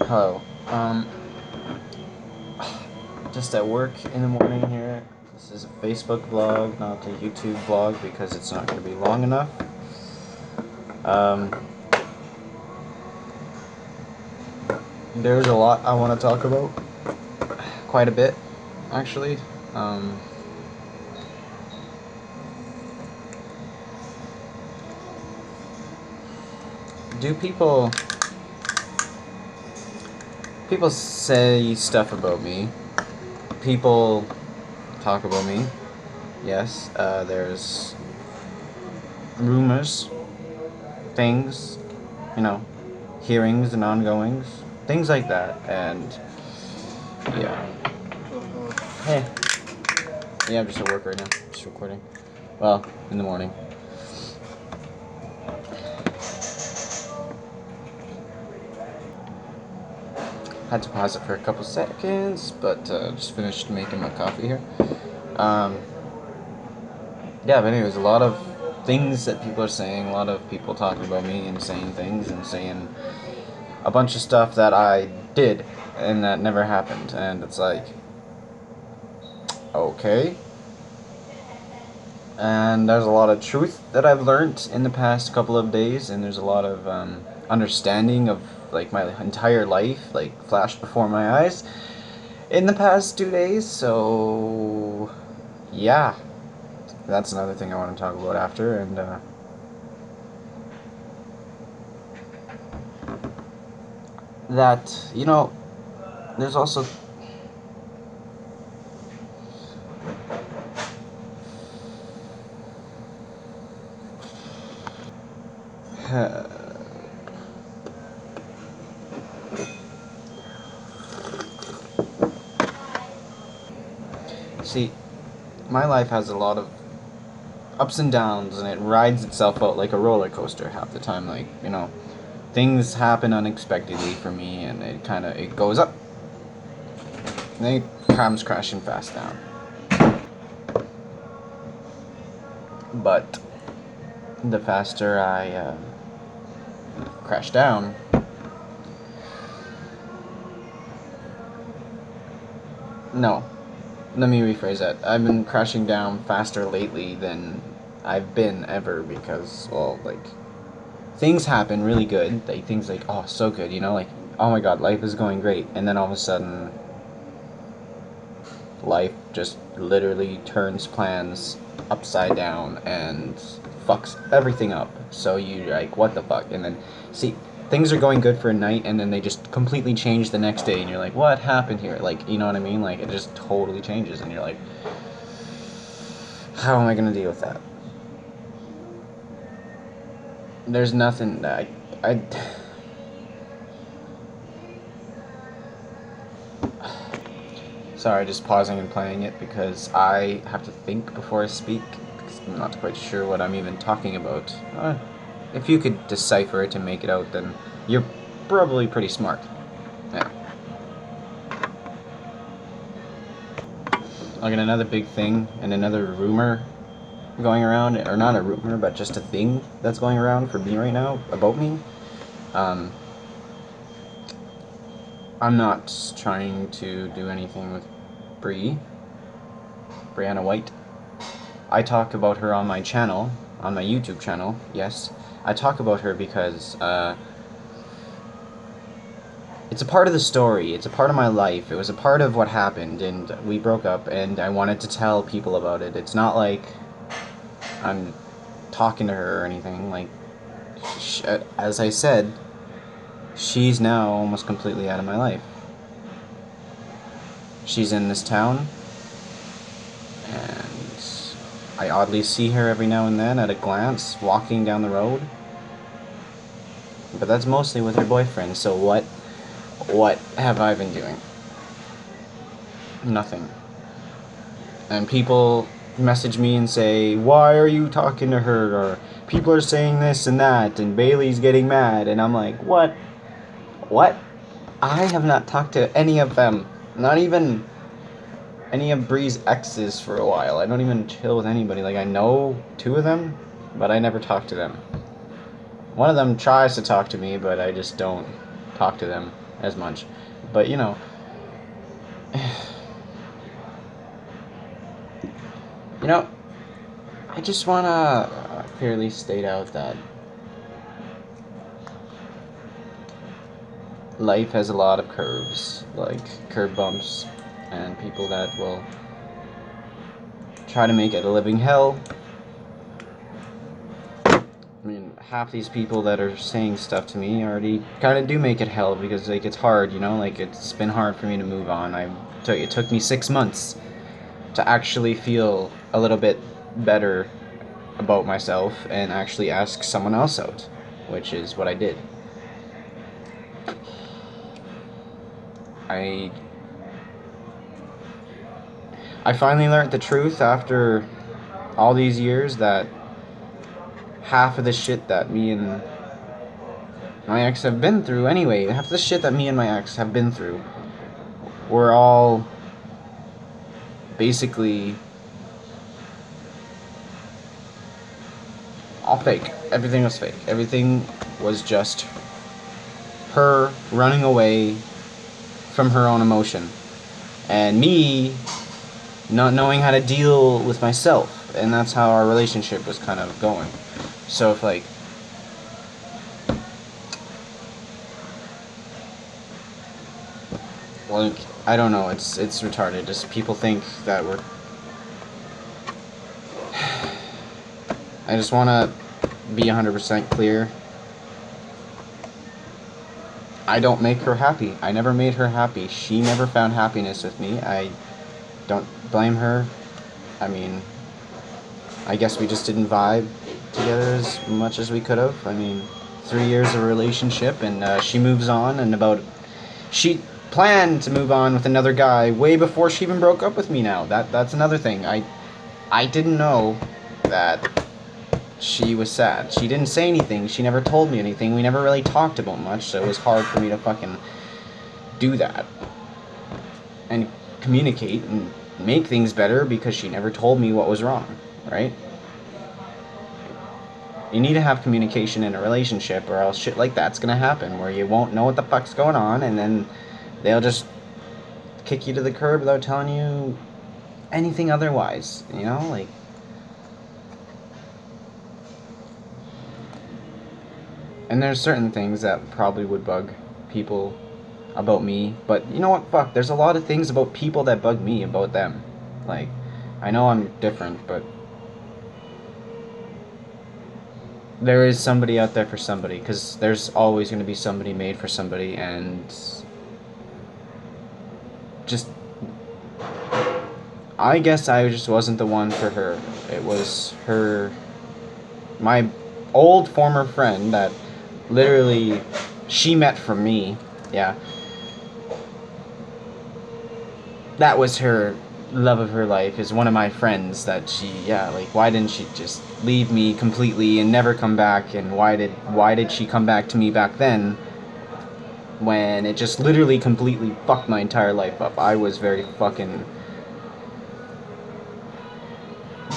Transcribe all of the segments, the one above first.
Hello. Just at work in the morning here. This is a Facebook vlog, not a YouTube vlog, because it's not going to be long enough. There's a lot I want to talk about. Quite a bit, actually. Do people say stuff about me? People talk about me. Yes, there's rumors, things, hearings and ongoings, things like that, and yeah. Hey. Yeah, I'm just at work right now, just recording. Well, in the morning. Had to pause it for a couple seconds, but just finished making my coffee here. Yeah, but anyways, a lot of things that people are saying, a lot of people talking about me and saying things and saying a bunch of stuff that I did and that never happened, and it's like, okay. And there's a lot of truth that I've learned in the past couple of days, and there's a lot of understanding of like my entire life like flashed before my eyes in the past 2 days. So yeah, that's another thing I want to talk about after. And that, there's also see, my life has a lot of ups and downs, and it rides itself out like a roller coaster half the time. Like, things happen unexpectedly for me, and it goes up, and then it comes crashing fast down. But the faster I crash down, no, let me rephrase that. I've been crashing down faster lately than I've been ever, because, well, like, things happen really good. Like, things like, oh, so good, like, oh my god, life is going great. And then all of a sudden, life just literally turns plans upside down and fucks everything up. So you're like, what the fuck? And then, see, things are going good for a night, and then they just completely change the next day, and you're like, what happened here? Like, you know what I mean? Like, it just totally changes, and you're like, how am I gonna deal with that? There's nothing that I Sorry, just pausing and playing it because I have to think before I speak, because I'm not quite sure what I'm even talking about. If you could decipher it and make it out, then you're probably pretty smart. Yeah. Like, another big thing and another rumor going around, or not a rumor, but just a thing that's going around for me right now about me. I'm not trying to do anything with Brianna White. I talk about her on my channel, on my YouTube channel, yes. I talk about her because it's a part of the story, it's a part of my life, it was a part of what happened, and we broke up, and I wanted to tell people about it. It's not like I'm talking to her or anything. Like, as I said, she's now almost completely out of my life. She's in this town, and I oddly see her every now and then at a glance, walking down the road. But that's mostly with her boyfriend, so what have I been doing? Nothing. And people message me and say, why are you talking to her? Or people are saying this and that, and Bailey's getting mad, and I'm like, what? What? I have not talked to any of them. Not even any of Bree's exes for a while. I don't even chill with anybody. Like, I know 2 of them, but I never talk to them. One of them tries to talk to me, but I just don't talk to them as much. But, you know, I just want to clearly state out that life has a lot of curves, like curb bumps, and people that will try to make it a living hell. I mean, half these people that are saying stuff to me already kind of do make it hell, because like it's hard, you know, like it's been hard for me to move on. It took me 6 months to actually feel a little bit better about myself and actually ask someone else out, which is what I did. I finally learned the truth after all these years that half of the shit that me and my ex have been through anyway, half the shit that me and my ex have been through, were all basically all fake. Everything was fake. Everything was just her running away from her own emotion, and me not knowing how to deal with myself, and that's how our relationship was kind of going. So if like I don't know, it's retarded. Just people think that we're I just want to be 100% clear. I don't make her happy. I never made her happy. She never found happiness with me. I don't blame her. I mean, I guess we just didn't vibe together as much as we could have. I mean, 3 years of a relationship, and she moves on, and she planned to move on with another guy way before she even broke up with me now. That's another thing. I didn't know that she was sad. She didn't say anything. She never told me anything. We never really talked about much, so it was hard for me to fucking do that and communicate and make things better, because she never told me what was wrong, right? You need to have communication in a relationship, or else shit like that's gonna happen, where you won't know what the fuck's going on, and then they'll just kick you to the curb without telling you anything otherwise, you know? Like, and there's certain things that probably would bug people about me, but you know what, fuck, there's a lot of things about people that bug me about them. Like, I know I'm different, but there is somebody out there for somebody, because there's always going to be somebody made for somebody, and just, I guess I just wasn't the one for her. It was her, my old former friend that literally she met from me. Yeah, that was her love of her life, is one of my friends that like, why didn't she just leave me completely and never come back? And why did she come back to me back then, when it just literally completely fucked my entire life up? I was very fucking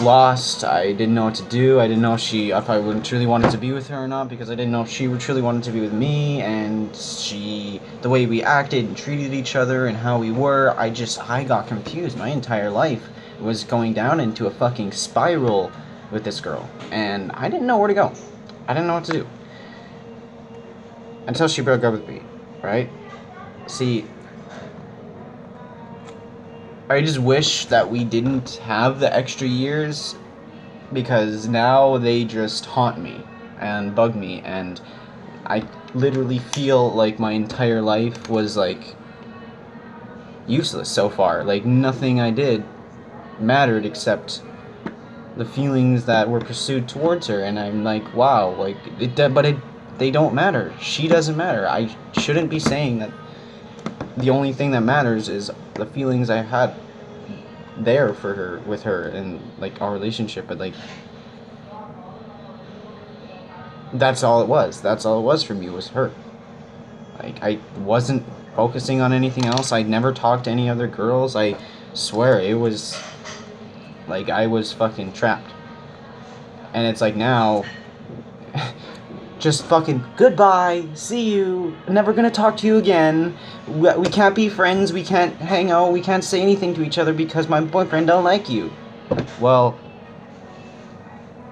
lost. I didn't know what to do. I didn't know if I would truly wanted to be with her or not, because I didn't know if she would truly wanted to be with me, and the way we acted and treated each other and how we were, I got confused. My entire life was going down into a fucking spiral with this girl, and I didn't know where to go. I didn't know what to do. Until she broke up with me, right? See, I just wish that we didn't have the extra years, because now they just haunt me and bug me, and I literally feel like my entire life was like useless so far. Like, nothing I did mattered except the feelings that were pursued towards her, and I'm like, wow, like they don't matter. She doesn't matter. I shouldn't be saying that the only thing that matters is the feelings I had there for her, with her, and like our relationship. But like, that's all it was. That's all it was for me, was her. Like, I wasn't focusing on anything else. I'd never talked to any other girls. I swear, it was like I was fucking trapped. And it's like now just fucking goodbye, see you, never gonna talk to you again. We can't be friends, we can't hang out, we can't say anything to each other because my boyfriend don't like you. Well,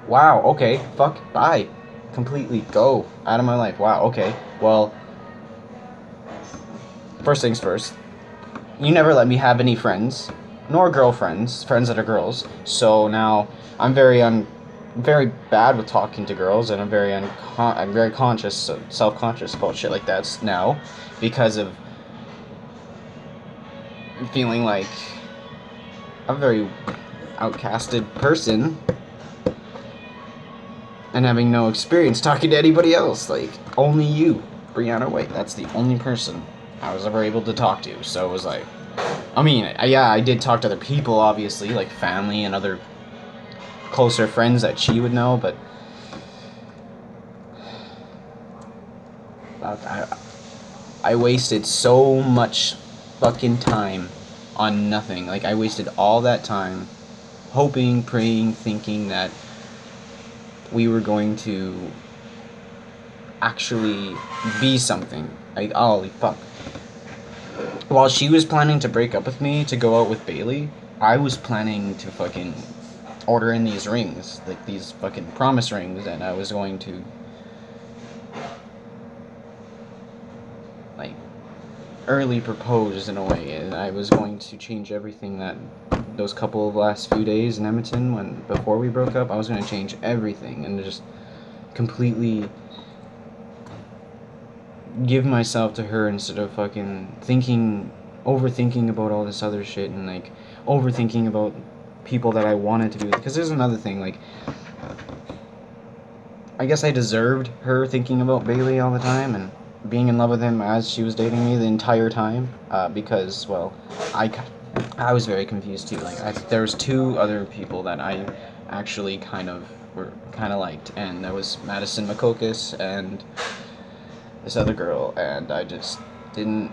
wow, okay, fuck, bye. Completely go out of my life. Wow, okay. Well, first things first, you never let me have any friends, nor girlfriends, friends that are girls. So now I'm very bad with talking to girls, and I'm very conscious, self-conscious about shit like that now, because of feeling like a very outcasted person and having no experience talking to anybody else. Like, only you, Brianna White. That's the only person I was ever able to talk to. So it was like, I mean, yeah, I did talk to other people, obviously, like family and other closer friends that she would know, but I wasted so much fucking time on nothing. Like, I wasted all that time hoping, praying, thinking that we were going to actually be something. Like, holy fuck. While she was planning to break up with me to go out with Bailey, I was planning to fucking order in these rings, like these fucking promise rings, and I was going to like early propose in a way, and I was going to change everything that those couple of last few days in Edmonton before we broke up. I was going to change everything and just completely give myself to her instead of fucking overthinking about all this other shit, and like overthinking about people that I wanted to be with. Because there's another thing, like, I guess I deserved her thinking about Bailey all the time and being in love with him as she was dating me the entire time, because, well, I was very confused too. Like, there was two other people that I actually kind of liked, and that was Madison McCocus and this other girl, and I just didn't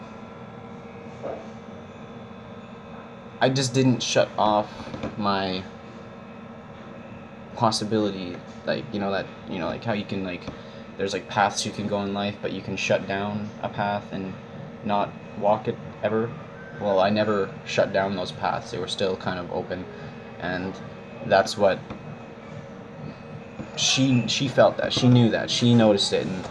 shut off my possibility, like, like how you can, like, there's like paths you can go in life, but you can shut down a path and not walk it ever. Well, I never shut down those paths. They were still kind of open, and that's what she felt, that she knew, that she noticed it, and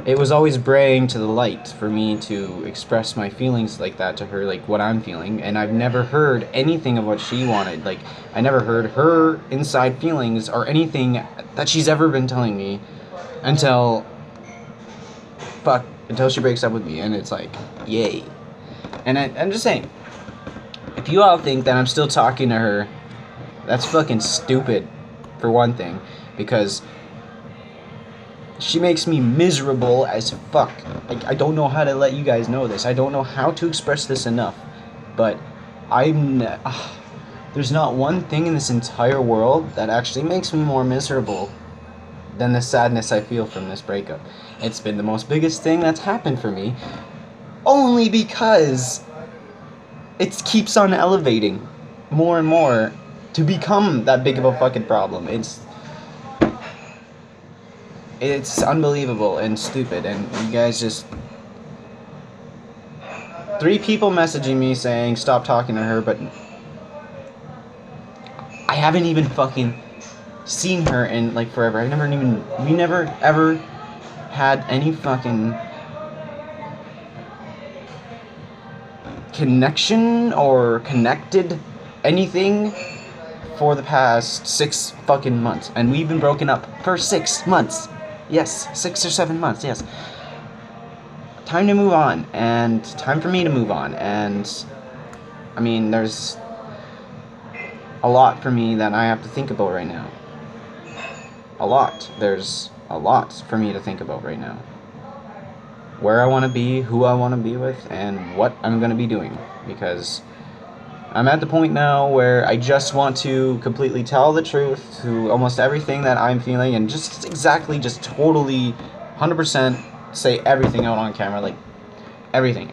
it was always braying to the light for me to express my feelings like that to her, like what I'm feeling. And I've never heard anything of what she wanted. Like, I never heard her inside feelings or anything that she's ever been telling me until she breaks up with me. And it's like, yay. And I'm just saying, if you all think that I'm still talking to her, that's fucking stupid, for one thing, because she makes me miserable as fuck. Like, I don't know how to let you guys know this. I don't know how to express this enough. But there's not one thing in this entire world that actually makes me more miserable than the sadness I feel from this breakup. It's been the most biggest thing that's happened for me, only because it keeps on elevating more and more to become that big of a fucking problem. It's unbelievable and stupid, and you guys just... 3 people messaging me saying stop talking to her, but I haven't even fucking seen her in, like, forever. We never ever had any fucking connection or connected anything for the past 6 fucking months, and we've been broken up for 6 months. Yes, 6 or 7 months, yes. Time to move on, and time for me to move on, and I mean, there's a lot for me that I have to think about right now. A lot. There's a lot for me to think about right now. Where I want to be, who I want to be with, and what I'm going to be doing, because I'm at the point now where I just want to completely tell the truth to almost everything that I'm feeling, and just totally 100% say everything out on camera, like everything.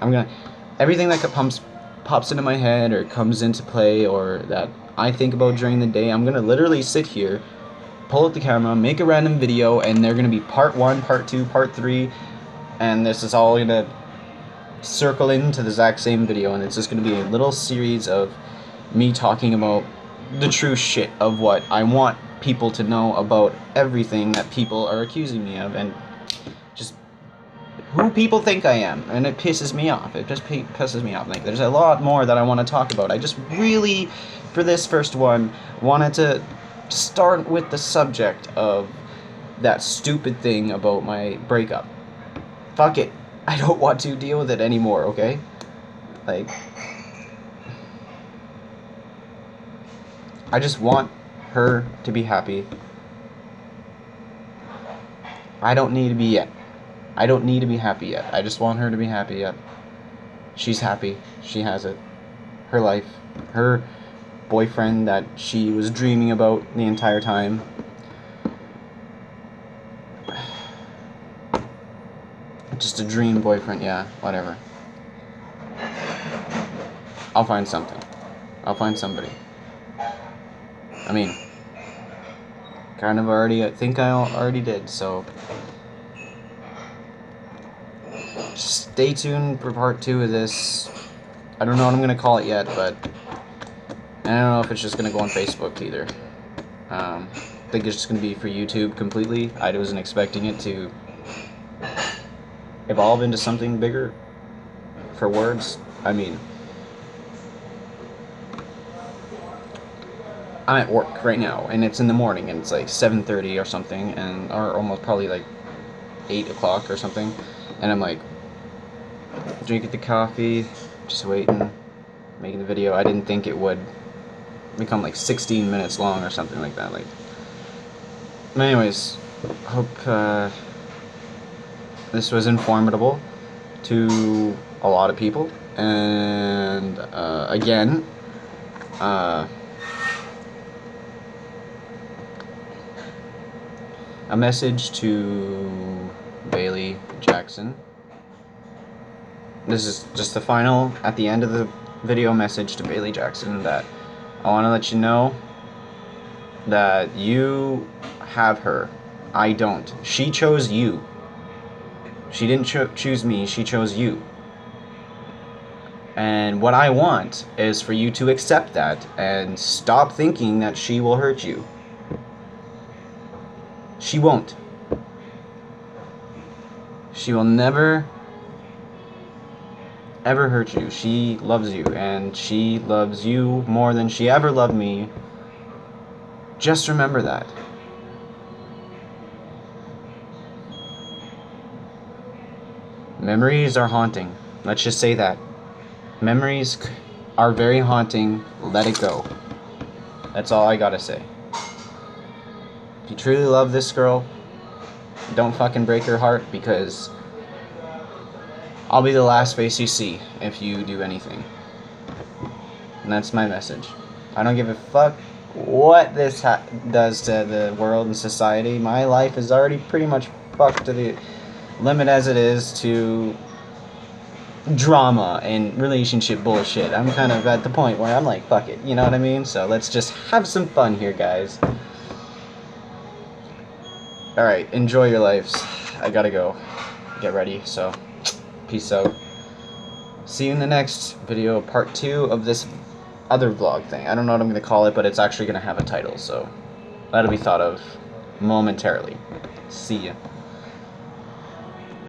Everything that pops into my head or comes into play or that I think about during the day, I'm gonna literally sit here pull out the camera, make a random video, and they're gonna be part 1, part 2, part 3, and this is all gonna circle into the exact same video, and it's just gonna be a little series of me talking about the true shit of what I want people to know about everything that people are accusing me of, and just who people think I am, and it pisses me off. It just pisses me off. Like, there's a lot more that I want to talk about. I just really, for this first one, wanted to start with the subject of that stupid thing about my breakup. Fuck it. I don't want to deal with it anymore, okay? Like, I just want her to be happy. I don't need to be yet. I don't need to be happy yet. I just want her to be happy yet. She's happy. She has it. Her life. Her boyfriend that she was dreaming about the entire time. Just a dream boyfriend, yeah, whatever. I'll find something. I'll find somebody. I mean, kind of already, I think I already did, so just stay tuned for part 2 of this. I don't know what I'm going to call it yet, but I don't know if it's just going to go on Facebook either. I think it's just going to be for YouTube completely. I wasn't expecting it to evolve into something bigger for words. I mean, I'm at work right now, and it's in the morning, and it's like 7:30 or something, and or almost probably like 8 o'clock or something, and I'm like drinking the coffee, just waiting, making the video. I didn't think it would become like 16 minutes long or something like that. Like, anyways, hope this was informative to a lot of people, and again, a message to Bailey Jackson. This is just the final, at the end of the video, message to Bailey Jackson, that I want to let you know that you have her. I don't. She chose you. She didn't choose me, she chose you. And what I want is for you to accept that and stop thinking that she will hurt you. She won't. She will never, ever hurt you. She loves you, and she loves you more than she ever loved me. Just remember that. Memories are haunting. Let's just say that. Memories are very haunting. Let it go. That's all I gotta say. If you truly love this girl, don't fucking break her heart, because I'll be the last face you see if you do anything. And that's my message. I don't give a fuck what this does to the world and society. My life is already pretty much fucked to the limit as it is to drama and relationship bullshit. I'm kind of at the point where I'm like, fuck it, you know what I mean? So let's just have some fun here, guys. Alright, enjoy your lives. I gotta go get ready, so peace out. See you in the next video, part 2 of this other vlog thing. I don't know what I'm gonna call it, but it's actually gonna have a title, so that'll be thought of momentarily. See ya.